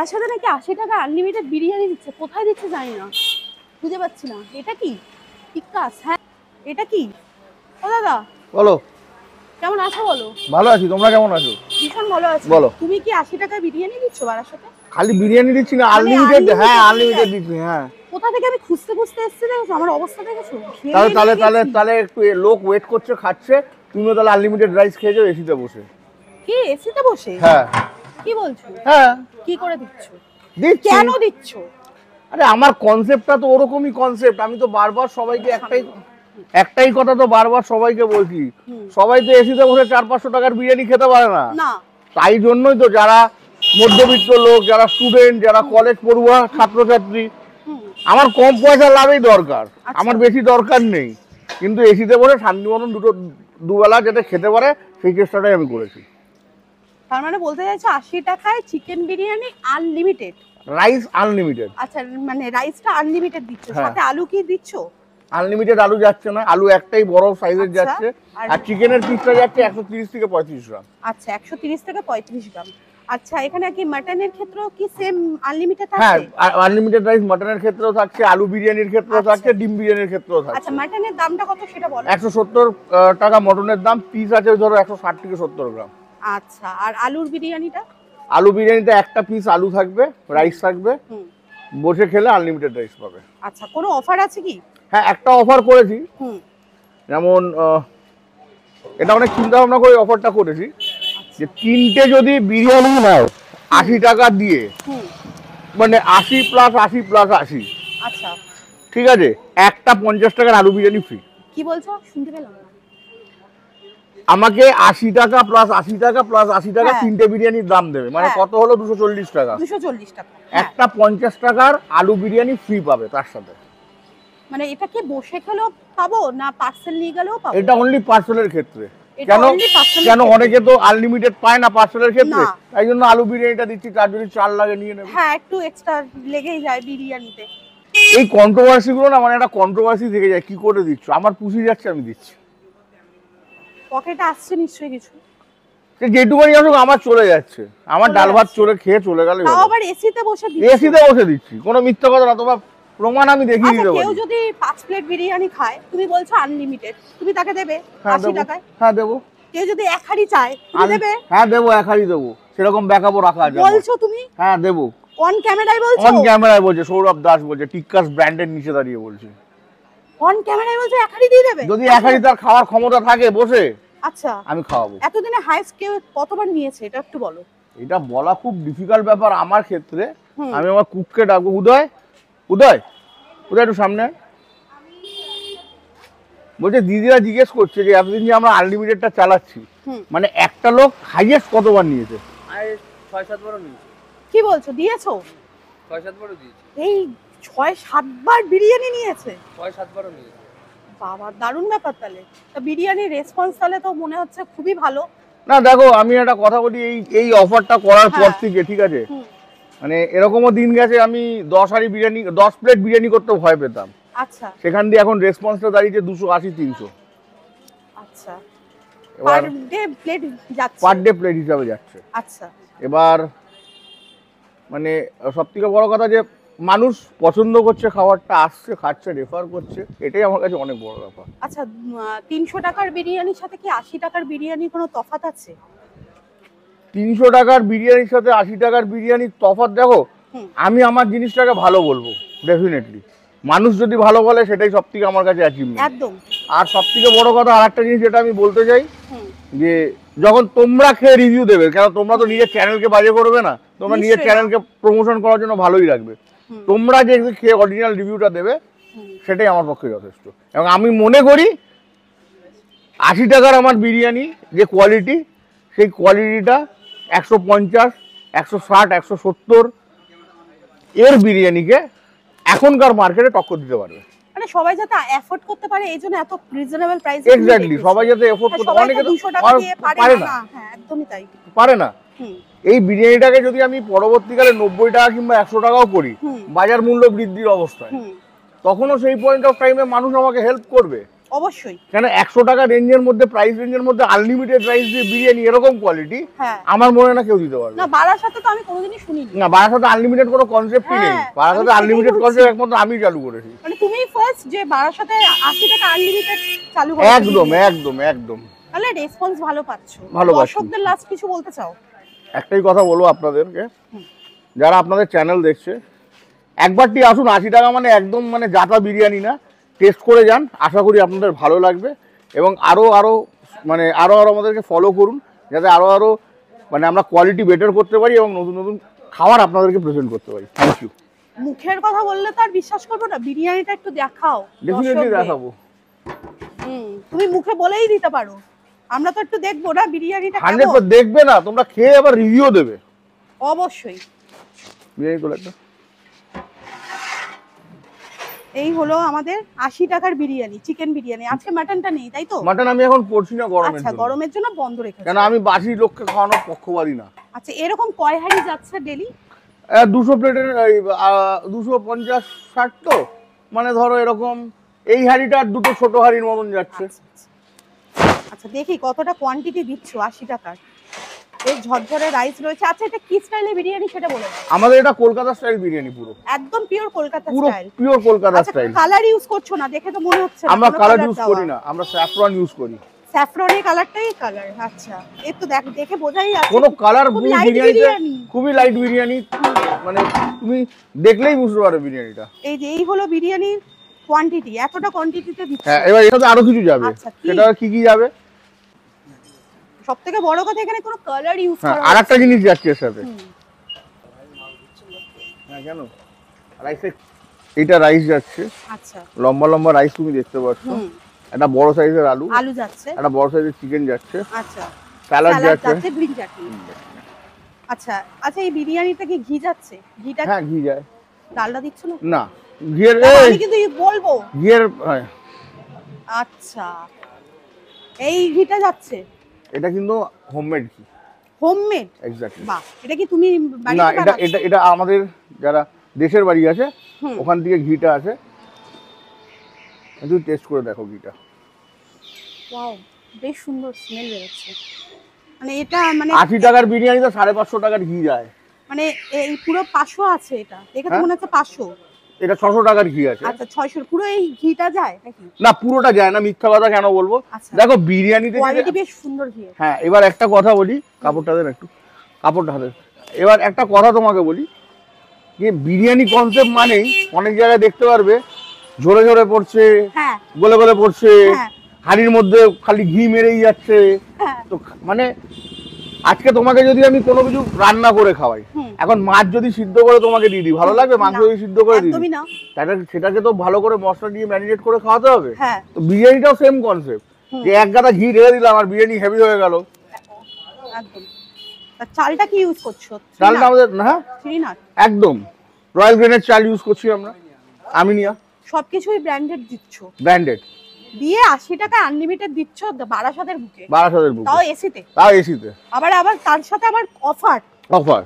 তার সাথে নাকি 80 টাকা আনলিমিটেড বিরিয়ানি দিচ্ছে, কোথায় দিচ্ছে জানি না, খুঁজে পাচ্ছি না। এটা কি টিক্কাস? হ্যাঁ এটা কি? ও দাদা বলো, কেমন আছো? বলো। ভালো আছি, তোমরা কেমন আছো? ভীষণ ভালো আছি। বলো। তুমি কি 80 টাকা বিরিয়ানি দিচ্ছ বারাসাতে? খালি বিরিয়ানি দিচ্ছি না, আনলিমিটেড। হ্যাঁ আনলিমিটেড দিচ্ছি। হ্যাঁ কোথা থেকে আমি খুঁজতে খুঁজতে এসেছি, দেখো আমার অবস্থা দেখেছো। তাহলে তাহলে তাহলে তাহলে একটু লোক ওয়েট করছে, খাচ্ছে, তুমিও তাহলে আনলিমিটেড রাইস খেয়ে যাও এসিতে বসে। কি এসিতে বসে? হ্যাঁ। কি বলছো? হ্যাঁ। কি করে দিচ্ছ? দিচ্ছি। কেন দিচ্ছ? আরে আমার কনসেপ্টটা তো ওরকমই কনসেপ্ট। আমি তো বারবার সবাইকে একটাই কথা তো বারবার সবাইকে বলছি, সবাই তো এসিতে বসে 400-500 টাকার বিরিয়ানি খেতে পারে না। তাই জন্যই তো যারা মধ্যবিত্ত লোক, যারা স্টুডেন্ট, যারা কলেজ পড়ুয়া ছাত্রছাত্রী, আমার কম পয়সা লাভই দরকার, আমার বেশি দরকার নেই, কিন্তু এসিতে বসে শান্তি মতন দুবেলা যাতে খেতে পারে সেই চেষ্টাটাই আমি করেছি। তার মানে বলতে চাইছো 80 টাকায় chicken biryani unlimited, rice unlimited. আচ্ছা মানে রাইসটা আনলিমিটেড দিচ্ছ, সাথে আলু কি দিচ্ছ? আনলিমিটেড আলু যাচ্ছে না, আলু একটাই বড় সাইজের যাচ্ছে, আর চিকেনের পিসটা যাচ্ছে 130 থেকে 35 গ্রাম। আচ্ছা 130 থেকে 35 গ্রাম। আচ্ছা এখানে কি মাটনের ক্ষেত্রেও কি সেম আনলিমিটেড আছে? হ্যাঁ আনলিমিটেড রাইস মাটনের ক্ষেত্রেও থাকছে, আলু বিরিয়ানির ক্ষেত্রেও থাকছে, ডিম বিরিয়ানির ক্ষেত্রেও থাকছে। আচ্ছা মাটনের দামটা কত সেটা বলো। 170 টাকা মটনের দাম, পিস আছে ধরো 160 থেকে 70 গ্রাম। আচ্ছা আর আলুর বিরিয়ানিটা? আলু বিরিয়ানিতে একটা পিস আলু থাকবে, রাইস থাকবে, বসে খেলে আনলিমিটেড রাইস পাবে। আচ্ছা কোনো অফার আছে কি? হ্যাঁ একটা অফার করেছি, যেমন এটা অনেক চিন্তা ভাবনা করে অফারটা করেছি যে 3টে যদি বিরিয়ানি নাও 80 টাকা দিয়ে, মানে 80 প্লাস 80 প্লাস 80, আচ্ছা ঠিক আছে, একটা 50 টাকার আলু বিরিয়ানি ফ্রি। কি বলছো শুনতে পেলাম না? আমাকে 80 টাকা প্লাস 80 টাকা প্লাস 80 টাকা 3টে বিরিয়ানির দাম দেবে, মানে কত হলো 240 টাকা। 240 টাকা একটা 50 টাকার আলু বিরিয়ানি ফ্রি পাবে তার সাথে। মানে এটা কি বসে খেলেও পাবো না পার্সেল নিয়ে গেলেও পাবো? এটা অনলি পার্সেলের ক্ষেত্রে। কেন অনেকে তো আনলিমিটেড পায় না পার্সেলের ক্ষেত্রে, তাই জন্য আলু বিরিয়ানিটা দিচ্ছি, তার যদি চাল লাগে নিয়ে নেবে। হ্যাঁ একটু এক্সট্রা লেগেই যায় বিরিয়ানিতে। এই কন্ট্রোভার্সি গুলো না, মানে একটা কন্ট্রোভার্সি থেকে যায়, কি করে দিচ্ছ, আমার পুষি যাচ্ছে আমি দিচ্ছি। পকেটে আসছে নিশ্চয়ই কিছু, যেটুকুনি আসুক আমার চলে যাচ্ছে, আমার ডাল ভাত চলে খেয়ে চলে গেলে। তাও আবার এসিতে বসে দিচ্ছি। এসিতে বসে দিচ্ছি, কোনো মিথ্যা কথা না, তোমার প্রমাণ আমি দেখিয়ে দিতে পারি। কেউ যদি 5 প্লেট বিরিয়ানি খায়, তুমি বলছো আনলিমিটেড, তুমি তাকে দেবে 80 টাকায়? হ্যাঁ দেবো। কেউ যদি এক হাড়ি চায় তুমি দেবে? হ্যাঁ দেবো, এক হাড়ি দেবো, সেরকম ব্যাকআপও রাখা আছে। বলছো তুমি? হ্যাঁ দেবো। অন ক্যামেরায় বলছো? অন ক্যামেরায় বলছে, সৌরভ দাস বলছে, টিক্কাস ব্র্যান্ডের নিচে দাঁড়িয়ে বলছে। অন ক্যামেরায় বলছো এক হাড়ি দিয়ে দেবে? যদি এক হাড়ি তার খাওয়ার ক্ষমতা থাকে বসে, আচ্ছা আমি খাওয়াবো। এতদিনে হাইস্ট কেউ কতবার নিয়েছে এটা একটু বলো। এটা বলা খুব ডিফিকাল্ট ব্যাপার আমার ক্ষেত্রে। আমি আমার কুককে ডাকবো, উদয় উদয় উদয় একটু সামনে। বলছে দিদিরা জিজ্ঞেস করছে যে এতদিন যে আমরা আনলিমিটেডটা চালাচ্ছি, মানে একটা লোক হাইয়েস্ট কতবার নিয়েছে? 6-7 বারও নিয়েছে। কি বলছো, দিয়েছো? 6-7 বারও দিয়েছে। এই 6-7 বার বিরিয়ানি নিয়েছে? 6-7 বারও নিয়েছে। বাবা দারুণ ব্যাপার। তাহলে তা বিরিয়ানির রেসপন্স তাহলে তো মনে হচ্ছে খুবই ভালো। না দেখো আমি একটা কথা বলি, এই অফারটা করার পর থেকে, ঠিক আছে, মানে এরকমও দিন গেছে আমি 10 প্লেট বিরিয়ানি করতে ভয় পেতাম। আচ্ছা সেখান দিয়ে এখন রেসপন্সটা দাঁড়িয়েছে 280-300। আচ্ছা পার ডে প্লেট যাচ্ছে? পার ডে প্লেট হিসাবে যাচ্ছে। আচ্ছা এবার মানে সবথেকে বড় কথা যে মানুষ পছন্দ করছে, খাবারটা আসছে, খাচ্ছে, রেফার করছে, এটাই আমার কাছে অনেক বড় ব্যাপার। আচ্ছা 300 টাকার বিরিয়ানির সাথে কি 80 টাকার বিরিয়ানির কোনো তফাৎ আছে? 300 টাকার বিরিয়ানির সাথে 80 টাকার বিরিয়ানির তফাৎ দেখো, আমি আমার জিনিসটাকে ভালো বলবো ডেফিনেটলি, মানুষ যদি ভালো বলে সেটাই সবথেকে আমার কাছে অ্যাচিভমেন্ট। একদম। আর সবথেকে বড় কথা আরেকটা জিনিস যেটা আমি বলতে চাই, যে যখন তোমরা খেয়ে রিভিউ দেবে, কেন তোমরা তো নিজের চ্যানেলকে বাজে করবে না, তোমরা নিজের চ্যানেলকে প্রমোশন করার জন্য ভালোই রাখবে, তোমরা যে খেয়ে অরিজিনাল রিভিউটা দেবে সেটাই আমার পক্ষে যথেষ্ট। এবং আমি মনে করি 80 টাকার আমার বিরিয়ানি যে কোয়ালিটি, সেই কোয়ালিটিটা 150, 160, 170 এর বিরিয়ানিকে এখনকার মার্কেটে টক্কর দিতে পারবে। মানে সবাই যাতে এফোর্ড করতে পারে এইজন্য এত রিজনেবল প্রাইসে। এক্স্যাক্টলি, সবাই যাতে এফোর্ড করতে পারে, অনেকে 200 টাকা দিয়ে পারে না। হ্যাঁ একদমই তাই, পারে না। এই বিরিয়ানিটাকে যদি আমি পরবর্তীকালে 90 টাকা কিংবা 100 টাকাও করি, বাজার মূল্য বৃদ্ধির অবস্থায়, তখনও সেই পয়েন্ট অফ টাইমে মানুষ আমাকে হেল্প করবে। অবশ্যই। কেন 100 টাকা রেঞ্জের মধ্যে, প্রাইস রেঞ্জের মধ্যে আনলিমিটেড রাইস দিয়ে বিরিয়ানি এরকম কোয়ালিটি হ্যাঁ আমার মনে হয় না কেউ দিতে পারবে না, বারাসাতে তো আমি কোনোদিনই শুনিনি। না। বারাসাতে আনলিমিটেড কোনো কনসেপ্টই নেই। হ্যাঁ, বারাসাতে আমি সেটাই আনলিমিটেড বলছি। কনসেপ্ট একমাত্র আমি চালু করেছি। মানে তুমি ফার্স্ট যে বারাসাতে 80 টাকা আনলিমিটেড চালু করে একদম একদম একদম। তাহলে রেসপন্স ভালো পাচ্ছো। ভালো পাচ্ছি। দর্শকদের লাস্ট কিছু বলতে চাও? একটাই কথা বলবো আপনাদেরকে, যারা আপনাদের চ্যানেল দেখছে, একবারটি আসুন। 80 টাকা মানে একদম মানে জাতা বিরিয়ানি না, টেস্ট করে যান, আশা করি আপনাদের ভালো লাগবে। এবং আরও আমাদেরকে ফলো করুন, যাতে আরও মানে আমরা কোয়ালিটি বেটার করতে পারি এবং নতুন নতুন খাবার আপনাদেরকে প্রেজেন্ট করতে পারি। Thank you. মুখের কথা বললে তো আর বিশ্বাস করবো না, বিরিয়ানিটা একটু দেখাও। ডেফিনেটলি দর্শকদের। দেখাবো। তুমি মুখে বলেই দিতে পারো, আমরা তো একটু দেখবো না বিরিয়ানিটা 100% কেমন। দেখবে না, তোমরা খেয়ে আবার রিভিউ দেবে। অবশ্যই। বিরিয়ানি তোলা একটা। এই হলো আমাদের 80 টাকার বিরিয়ানি, চিকেন বিরিয়ানি। আজকে মাটনটা নেই তাই তো? মাটন আমি এখন করছি না গরমের আচ্ছা, জন্য। গরমের জন্য বন্ধ রেখেছো। কেন আমি বাসি লোককে খাওয়ানোর পক্ষপাতী না। আচ্ছা, এরকম কয় হাঁড়ি যাচ্ছে ডেলি? 200 প্লেটের 250 60 তো, মানে ধরো এরকম এই হাঁড়িটা আর দুটো ছোট হাঁড়ির মতন যাচ্ছে। আচ্ছা, দেখি কতটা কোয়ান্টিটি দিচ্ছ 80 টাকার। এই ঝরঝরে রাইস রয়েছে। আচ্ছা, এটা কি স্টাইলে বিরিয়ানি সেটা বলে দাও। আমাদের এটা কলকাতা স্টাইল বিরিয়ানি, পুরো একদম পিওর কলকাতা পুরো স্টাইল। পিওর কলকাতা আচ্ছা, স্টাইল। কালার ইউজ করছো না, দেখে তো মনে হচ্ছে না আমরা কোনো কালার colour ইউজ দেওয়া। করি না, আমরা স্যাফরন ইউজ করি। স্যাফরনের কালারটাই কালার। আচ্ছা, এই তো দেখে বোঝাই যাচ্ছে কোনো কালার খুব light বিরিয়ানিতে বিরিয়ানি। খুবই লাইট বিরিয়ানি, মানে তুমি দেখলেই বুঝতে পারবে বিরিয়ানিটা। এই হলো বিরিয়ানির কোয়ান্টিটি, এতটা কোয়ান্টিটিতে দিচ্ছ। হ্যাঁ, এবার এর সাথে আরো কিছু যাবে। আচ্ছা, কি? সেটা কি যাবে? সবথেকে বড় কথা এখানে কোনো কালার ইউজ হ্যাঁ, করা আরেকটা জিনিস যাচ্ছে এর সাথে। হ্যাঁ, কেন রাইসে এটা রাইস যাচ্ছে, আচ্ছা, লম্বা লম্বা রাইস তুমি দেখতে পাচ্ছ। একটা বড় সাইজের আলু যাচ্ছে। একটা বড় সাইজের চিকেন যাচ্ছে, আচ্ছা, স্যালাড যাচ্ছে। গ্রিন চাটনি। আচ্ছা, এই বিরিয়ানিতে কি ঘি যাচ্ছে? ঘিটা হ্যাঁ, ঘি যায়। ডালডা দিচ্ছ না? না, ঘিয়ের আমি কিন্তু বলবো। ঘিয়ের হ্যাঁ। আচ্ছা, এই ঘিটা যাচ্ছে। এটা কিন্তু হোমমেড ঘি। হোমমেড? এক্স্যাক্টলি। বাহ, এটা কি তুমি না, বাড়িতে এটা বানাচ্ছো? এটা এটা আমাদের যারা দেশের বাড়ি আছে ওখান থেকে ঘিটা আছে। তুমি টেস্ট করে দেখো ঘিটা। ওয়াও, বেশ সুন্দর স্মেল বেরোচ্ছে। মানে এটা মানে 80 টাকার বিরিয়ানিতে 550 টাকার ঘি যায়। মানে এই পুরো 500 আছে এটা। দেখে তো হ্যাঁ? মনে হচ্ছে 500। এটা 600 টাকার ঘি আছে। আচ্ছা, 600 পুরো এই ঘিটা যায় নাকি? না, পুরোটা যায় না, মিথ্যা কথা কেন বলবো। আচ্ছা। দেখো বিরিয়ানিতে কোয়ালিটি বেশ সুন্দর ঘি। হ্যাঁ, এবার একটা কথা বলি, কাপড়টা দেন একটু, কাপড়টা হাতে। এবার একটা কথা তোমাকে বলি, যে বিরিয়ানি কনসেপ্ট মানেই অনেক জায়গায় দেখতে পারবে ঝরে ঝরে পড়ছে, হ্যাঁ গলে গলে পড়ছে, হ্যাঁ হাঁড়ির মধ্যে খালি ঘি মেরেই যাচ্ছে। হ্যাঁ। তো মানে আজকে তোমাকে যদি আমি কোনো কিছু রান্না করে খাওয়াই, এখন মাছ যদি সিদ্ধ করে তোমাকে দিয়ে দিই, ভালো লাগবে? মাংস যদি সিদ্ধ করে দিই, একদমই না। তাহলে সেটাকে তো ভালো করে মশলা দিয়ে ম্যারিনেট করে খাওয়াতে হবে। হ্যাঁ, তো বিরিয়ানিটাও সেম কনসেপ্ট, যে এক গাদা ঘি ঢেলে দিলাম আর বিরিয়ানি হেভি হয়ে গেল। একদম। তা চালটা কি ইউজ করছো? চালটা আমাদের হ্যাঁ শ্রীনাথ? একদম রয়্যাল গ্রেনের চাল ইউজ করছি আমরা, আমিনিয়া। সবকিছুই ব্র্যান্ডেড দিচ্ছ, ব্র্যান্ডেড দিয়ে 80 টাকা আনলিমিটেড দিচ্ছ বারাসাতের বুকে, বারাসাতের বুকে, তাও এসিতে। তাও এসিতে। আবার তার সাথে আবার অফার, অফার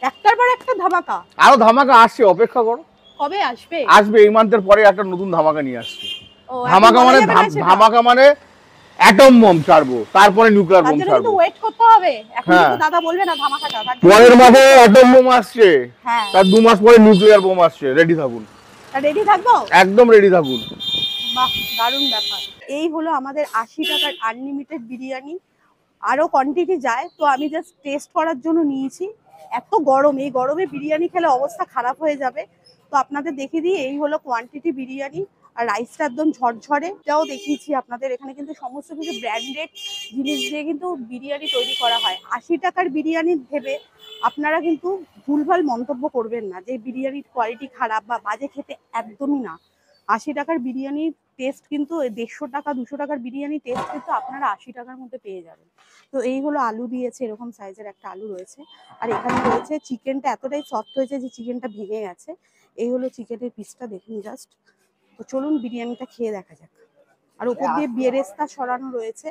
একটার পর একটা ধামাকা। আরো ধামাকা আসছে, অপেক্ষা করো। কবে আসবে? আসবে, এই মান্থের পরে একটা নতুন ধামাকা নিয়ে আসছে। ও, ধামাকা এখন মানে বলা যাবে না সেটা? ধামাকা মানে অ্যাটম বম ছাড়বো, তারপরে নিউক্লিয়ার তার বম জন্য ছাড়বো। কিন্তু ওয়েট করতে হবে। এখন হ্যাঁ। কিন্তু দাদা বলবে না ধামাকাটা। পরের মাসে অ্যাটম বোম আসছে, হ্যাঁ, তার 2 মাস পরে নিউক্লিয়ার বোম আসছে, রেডি থাকুন। রেডি থাকবো। একদম রেডি থাকুন। বাহ, দারুণ ব্যাপার। এই হলো আমাদের 80 টাকার আনলিমিটেড বিরিয়ানি। আরো কোয়ান্টিটি যায়, তো আমি জাস্ট টেস্ট করার জন্য নিয়েছি। এত গরম, এই গরমে বিরিয়ানি খেলে অবস্থা খারাপ হয়ে যাবে। তো আপনাদের দেখিয়ে দিই, এই হলো কোয়ান্টিটি বিরিয়ানি। আর রাইসটা একদম ঝরঝরে, এটাও দেখিয়েছি আপনাদের। এখানে কিন্তু সমস্ত কিছু ব্র্যান্ডেড জিনিস দিয়ে কিন্তু বিরিয়ানি তৈরি করা হয়। 80 টাকার বিরিয়ানি ভেবে আপনারা কিন্তু ভুলভাল মন্তব্য করবেন না যে বিরিয়ানির কোয়ালিটি খারাপ বা বাজে খেতে, একদমই না। 80 টাকার বিরিয়ানির টেস্ট কিন্তু 150 টাকা 200 টাকার বিরিয়ানি টেস্ট কিন্তু আপনারা 80 টাকার মধ্যে পেয়ে যাবেন। তো এই হলো আলু দিয়েছে, এরকম সাইজের একটা আলু রয়েছে। আর এখানে রয়েছে চিকেনটা, এতটাই সফট হয়েছে যে চিকেনটা ভেঙে গেছে। এই হলো চিকেনের পিসটা, দেখুন জাস্ট। তো চলুন বিরিয়ানিটা খেয়ে দেখা যাক। আর উপর দিয়ে বেরেস্তা ছড়ানো রয়েছে,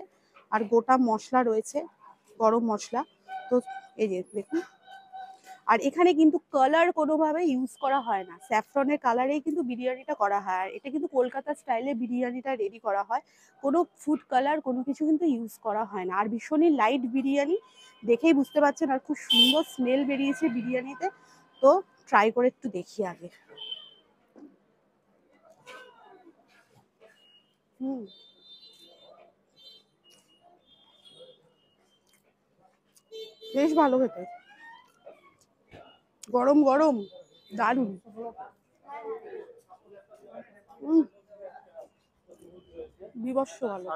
আর গোটা মশলা রয়েছে, গরম মশলা। তো এই যে দেখুন, আর এখানে কিন্তু কালার কোনোভাবে ইউজ করা হয় না, স্যাফরনের কালারেই কিন্তু বিরিয়ানিটা করা হয়। আর এটা কিন্তু কলকাতা স্টাইলে বিরিয়ানিটা রেডি করা হয়, কোনো ফুড কালার কোনো কিছু কিন্তু ইউজ করা হয় না। আর ভীষণই লাইট বিরিয়ানি, দেখেই বুঝতে পারছেন। আর খুব সুন্দর স্মেল বেরিয়েছে বিরিয়ানিতে। তো ট্রাই করে একটু দেখি আগে। হুম, বেশ ভালো খেতে, গরম গরম, দারুণ। বিভৎস ভালো।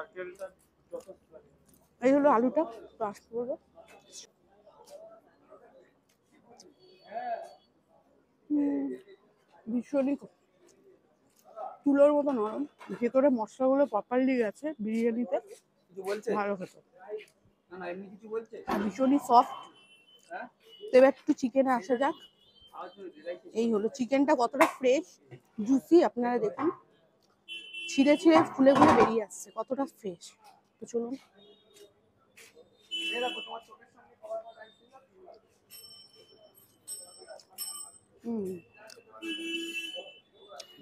এই হলো আলুটা, ব্রাশ করবো। ভীষণই তুলোর মতো নরম, ভেতরে মশলাগুলো প্রপারলি গেছে বিরিয়ানিতে, কিছু বলছে? ভালো খেতে। না না, এমনি কিছু বলছে? আর ভীষণই সফট। হ্যাঁ? তো এবার একটু চিকেনে আসা যাক। এই হলো চিকেনটা, কতটা ফ্রেশ জুসি আপনারা দেখুন, ছিঁড়ে ছিঁড়ে ফুলে ফুলে বেরিয়ে আসছে, কতটা ফ্রেশ। তো চলুন।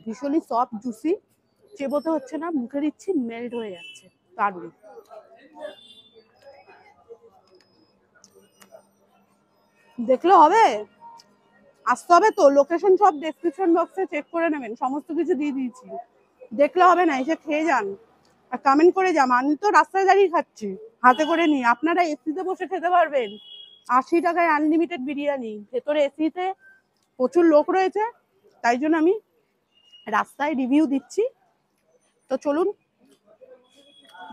ভীষণই সফট জুসি, চেবোতে হচ্ছে না, মুখে দিচ্ছি মেল্ট হয়ে যাচ্ছে, দারুণ। দেখলে হবে, আসতে হবে তো, লোকেশন সব ডেসক্রিপশন বক্সে চেক করে নেবেন, সমস্ত কিছু দিয়ে দিয়েছি। দেখলে হবে না, এসে খেয়ে যান আর কমেন্ট করে যান। আমি তো রাস্তায় দাঁড়িয়ে খাচ্ছি হাতে করে নিয়ে, আপনারা এসিতে বসে খেতে পারবেন। 80 টাকায় আনলিমিটেড বিরিয়ানি, ভেতরে এসিতে প্রচুর লোক রয়েছে, তাই জন্য আমি রাস্তায় রিভিউ দিচ্ছি। তো চলুন,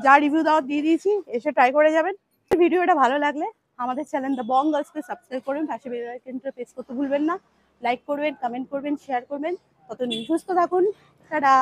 যা রিভিউ দেওয়ার দিয়ে দিয়েছি, এসে ট্রাই করে যাবেন। ভিডিওটা ভালো লাগলে আমাদের চ্যানেল দ্য বং গার্লসকে সাবস্ক্রাইব করবেন, পাশে বেল আইকনটা প্রেস করতে ভুলবেন না। লাইক করবেন, কমেন্ট করবেন, শেয়ার করবেন। ততদিন সুস্থ থাকুন, টাটা।